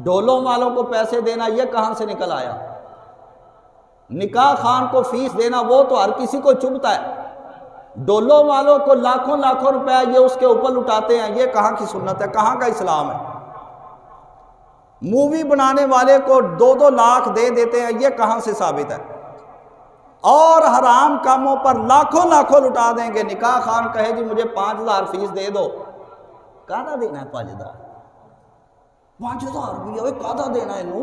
डोलों वालों को पैसे देना ये कहाँ से निकल आया? निकाह खान को फीस देना वो तो हर किसी को चुभता है। डोलों वालों को लाखों लाखों रुपया ये उसके ऊपर लुटाते हैं, ये कहाँ की सुन्नत है, कहाँ का इस्लाम है? मूवी बनाने वाले को 2-2 लाख दे देते हैं, ये कहाँ से साबित है? और हराम कामों पर लाखों लाखों लुटा देंगे। निकाह खान कहे जी मुझे 5,000 फीस दे दो, कादा देना है 5,000 रुपया कादा देना इनू?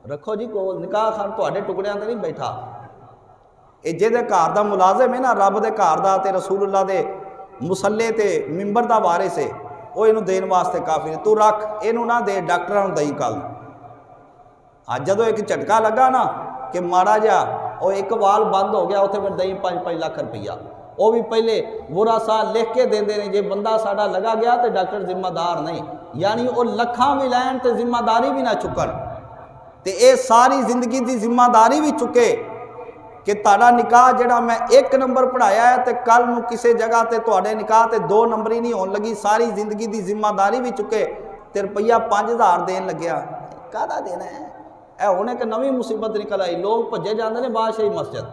रखो जी को निकाह खान थोड़े टुकड़ियां ते नहीं बैठा, ये जेदे घर दा मुलाजिम है ना, रब दे घर दा ते रसूलुल्लाह दे मुसल्ले ते मिंबर दा वारिस है, वो इनू देने वास्ते काफ़ी है। तू रख इनू ना दे, डॉक्टरां नूं दई कल। अज जदों एक झटका लगा ना कि माड़ा जा और एक वाल बंद हो गया, उत्थे फिर दई 5-5 लाख रुपया, वो भी पहले बुरा सा लिख के देंदे ने, जे बंदा साडा लगा गया तो डॉक्टर जिम्मेदार नहीं, यानी वो लखां भी लैन तो जिम्मेदारी भी ना चुकन, तो ये सारी जिंदगी की जिम्मेदारी भी चुके कि ताड़ा निकाह जड़ा मैं 1 नंबर पढ़ाया है तो कल नूं किसी जगह ते तुहाडे निकाह ते 2 नंबर ही नहीं होने लगी, सारी जिंदगी की जिम्मेदारी भी चुके ते रुपया 5,000 देन लग्या, कादा देना है? ए हुण एक नवी मुसीबत निकल आई, लोग भज्जे जाते हैं बादशाही मस्जिद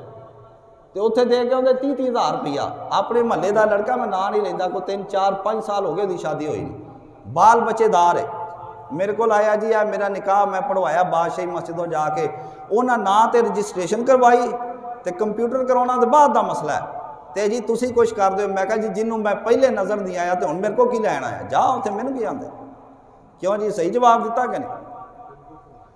तो उत्थे दे के आउंदे 30-30,000 रुपया। अपने महल्ले का लड़का, मैं ना नहीं लेंदा, कोई 3-4-5 साल हो गए उसकी शादी हुई नहीं, बाल बच्चेदार है, मेरे को आया जी आ मेरा निकाह मैं पढ़वाया बादशाही मस्जिदों जाके, उन्हें ना तो रजिस्ट्रेशन करवाई तो कंप्यूटर करवाना तो बाद का मसला है, तो जी तुसी कुछ कर दो। मैं कहा जी जिन्होंने मैं पहले नज़र नहीं आया तो हुण मेरे को की लैन आया, जा उत्थे मैनूं की आंदे? क्यों जी सही जवाब दिता कि नहीं?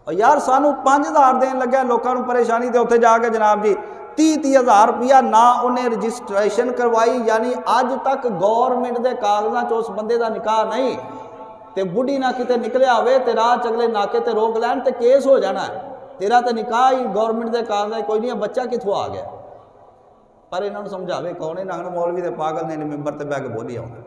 और यार सानू 5,000 देन लग्या, लोगों को परेशानी, तो उत्थे जाके जनाब जी 30-30,000 रुपया ना उन्हें रजिस्ट्रेशन करवाई, यानी अज तक गौरमेंट के कागजां च उस बंदे का निकाह नहीं, तो बुढ़ी ना किते निकलिया होवे ते राह च अगले नाके ते रोक लैन तो केस हो जाना है, तेरा तो निकाह ही गौरमेंट के कागजां कोई नहीं, बच्चा कित्थों आ गया? पर इन्होंने समझावे कौन है? ना मौलवी दे पागल ने मिंबर ते बैठ के बोली आउंदे।